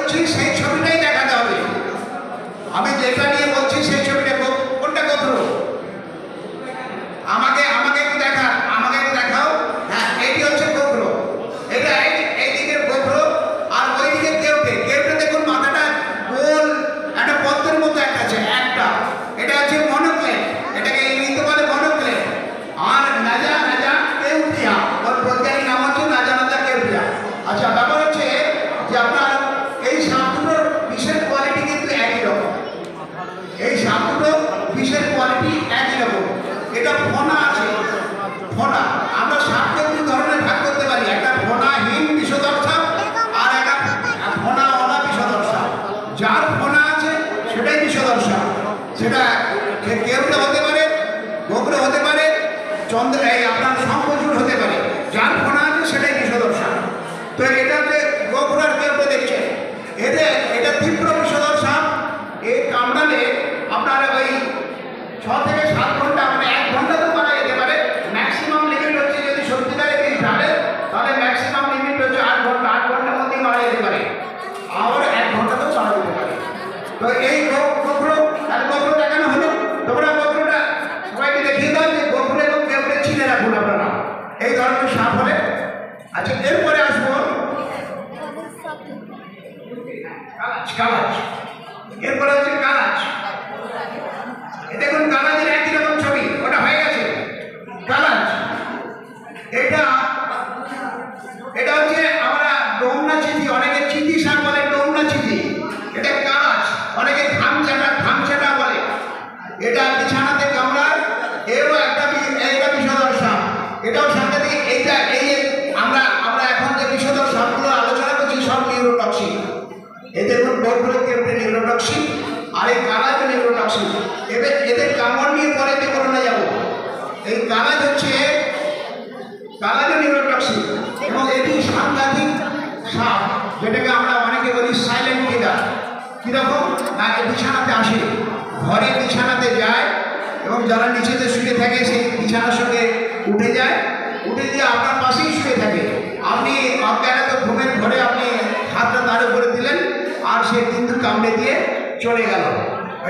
বলছি সেই ছবিটাই দেখাতে হবে। আমি যেটা নিয়ে বলছি সেই ছবিটা কোনটা গোত্র আমাকে একটু দেখাও। হ্যাঁ, এটি হচ্ছে গোত্র। এটা এইদিকে গোত্র আর ওইদিকে কেউটে দেখুন মাথাটা গোল একটা পদ্মের মতো একটা আছে একটা, এটা হচ্ছে মনোক্লেট, এটাকে ইংরেজিতে বলে মনোক্লেট। আর নাজা কেউটিয়া, ওর বৈজ্ঞানিক নাম হচ্ছে নাজা কেউটিয়া। আচ্ছা, ব্যাপার হচ্ছে যে আপনার এই সাপ দুটোর বিষের কোয়ালিটি কিন্তু একই রকম। এই সাপ দুটো বিষের কোয়ালিটি একই রকম। এটা ফনা আছে, ফনা। আমরা সাপকে দুই ধরনের ভাগ করতে পারি, একটা ফনাহীন বিষধর সাপ আর একটা ফনাওয়ালা বিষধর সাপ। যার ফনা আছে সেটাই বিষধর সাপ, সেটা কেউটা হতে পারে, গোবরে হতে পারে, আপনার শঙ্খচূড় হতে পারে। যার ফনা আছে সেটাই বিষধর সাপ। তো এটা যে গোবর আর কেউটা দেখছে, এটা তীব্র বিষধর সাপ। এই কামড়ালে আপনার ওই 6 থেকে 7 ঘন্টা, মানে 1 ঘন্টা তো মারা যেতে পারে। ম্যাক্সিমাম লিমিট হচ্ছে যদি সত্যিকারে বিষ ঢালে তাহলে ম্যাক্সিমাম লিমিট হচ্ছে 8 ঘন্টা। 8 ঘন্টার মধ্যেই মারা যেতে পারে, আর 1 ঘন্টা তো মারা যেতে পারে। তো এই গোবর দেখানো হলো। তোমরা গোবরটা সবাইকে দেখিয়ে দাও যে গোবর এবং কেউটে চিনে রাখুন আপনারা এই ধরনের সাপ হলে। আচ্ছা, এরপরে আসবো কালাজ। এরপরে হচ্ছে কালাজ। দেখুন কালাজের একই রকম ছবি, ওটা হয়ে গেছে কালাজ। এটা হচ্ছে আমরা ডোমনা চিঠি, অনেকে চিঠি সাপ বলে, ডোমনা চিঠি। এটা কালাজ, অনেকে ঘামচাটা বলে। এটা বিছানাতে কামড়ায়, এরও একটা বিষধর সাপ। এটাও সাংঘাতিক। আমরা এখন যে বিষধর সাপগুলো আলোচনা করছি সব নিউরোটক্সিক। এদের গোবরে কেউটে নিউরোটক্সিক, আর এই কালাজ নিউরোটক্সিক। এদের কামড় নিয়ে পরে করোনা যাব। এই কালাজ হচ্ছে নিউরোটক্সিক এবং এটি সাংঘাতিক সাপ, যেটাকে আমরা অনেকে বলি সাইলেন্ট কিলার। কীরকম না, বিছানাতে আসে, ঘরে বিছানাতে যায় এবং যারা নিচেতে শুয়ে থাকে সেই বিছানার সঙ্গে উঠে যায়, উঠে দিয়ে আপনার পাশেই শুয়ে থাকে। আপনি অজ্ঞানত ঘুমের ঘরে আপনি হাতটা তার উপরে দিলেন আর সে কিন্তু কামড়ে দিয়ে চলে গেল।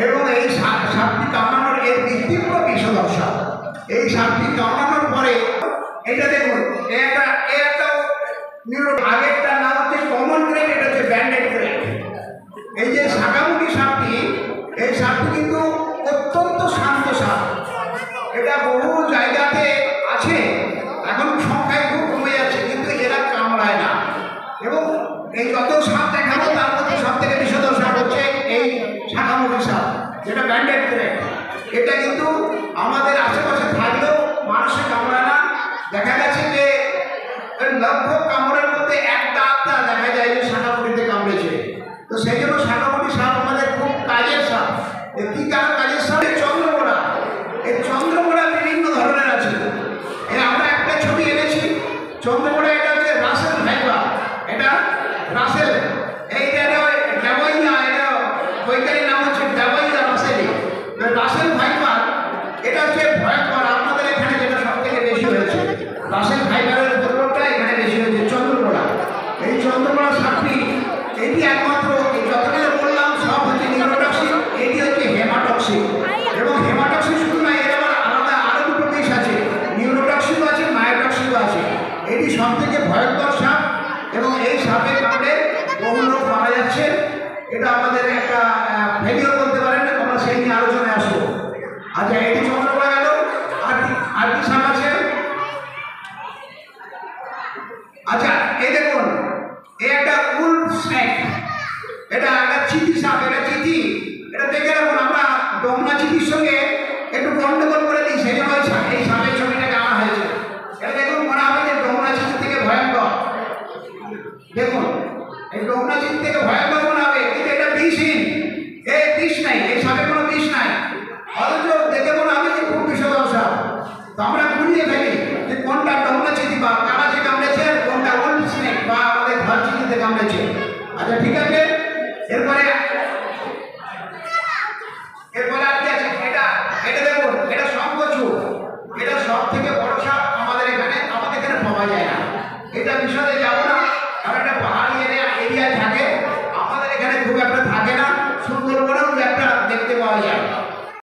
এবং এই সাপটি কামড়ানোর এর তীব্র বিষধর সাপ। এই সাপটি কামড়ানোর পরে এটা দেখুন, একটা আগেরটার নাম হচ্ছে কমন ক্রেট, এটা হচ্ছে ব্যান্ডেড ক্রেট। এই যে শাঁখামুখী সাপটি, এই সাপটি কিন্তু অত্যন্ত শান্ত সাপ। এটা বহু জায়গাতে আছে, এখন সংখ্যায় খুব কমে যাচ্ছে, কিন্তু এরা কামড়ায় না। এবং এই যত সাপ দেখাবো তার মধ্যে সব থেকে বিষধর সাপ হচ্ছে এই শাঁখামুখী সাপ, যেটা ব্যান্ডেড ক্রেট। এটা কিন্তু আমাদের আশেপাশে থাকলেও মানুষে কামড়ায় না। দেখা গেছে যে লক্ষ কামড়ের মধ্যে একটা আধটা দেখা যায় যে শাঁখামুখিতে কামড়েছে। তো সেই জন্য শাঁখামুখী সাপ আমাদের খুব কাজের সাপ। কি কাজের সাপ? চন্দ্রমোড়া। এই চন্দ্রমোড়া বিভিন্ন ধরনের আছে। আমরা একটা ছবি এনেছি চন্দ্রমোড়া। এটা হচ্ছে রাসেল ভাইপার, এটা রাসেল। এইটা ডাবইয়া, এটা বৈজ্ঞানিক নাম হচ্ছে ডাবইয়া রাসেলি। রাসেল ভাইপার এটা হচ্ছে ভয়ঙ্কর। আপনাদের এখানে যেটা সব থেকে বেশি হয়েছে, রাসেল ভাইপারের উপদ্রবটা এখানে বেশি হয়েছে চন্দ্রমোড়া। এই চন্দ্রমোড়া সাপটি, এটি একমাত্র যতগুলো বললাম সব হচ্ছে নিউরোটক্সিক, এটি হচ্ছে হেমাটক্সিক। এবং হেমাটক্সিক শুধু না, এর আবার আলাদা আরও দুটো বিষ আছে, নিউরোটক্সিকও আছে, মায়োটক্সিকও আছে। এটি সব থেকে ভয়ঙ্কর সাপ এবং এই সাপের কামড়ে বহু লোক মারা যাচ্ছে। এটা আমাদের একটা ফেলিওর বলতে পারেন, আমরা সেই নিয়ে আলোচনায় আসবো। আচ্ছা, এটি চন্দ্রমোড়া গেল। আর কি সাপ আছে? আচ্ছা, এই দেখুন, এই একটা উলফ স্নেক, এটা একটা চিঠি সাপ। এটা চিঠি, এটা দেখে রাখুন। আমরা ডোমনা চিঠির সঙ্গে একটু গন্ডগোল করে দিই, সেই জন্য এই সাপের ছবিটাকে আনা হয়েছে। এটা দেখুন, মনে হবে যে ডোমনা চিঠি থেকে ভয়ঙ্কর। দেখুন, এই ডোমনা চিঠি থেকে ভয়ঙ্কর মনে হবে, কিন্তু এটা বিষহীন। এই বিষ নাই, এই সাপে কোনো বিষ নাই, অথচ দেখে মনে হবে যে খুব বিষধর সাপ। তো আমরা গুলিয়ে ফেলি যে কোনটা ডোমনা চিঠি বা কালাচে কামড়েছে, কোনটা উলফ স্নেক বা আমাদের ঘর চিঠিতে কামড়েছে। আচ্ছা, ঠিক আছে। এরপরে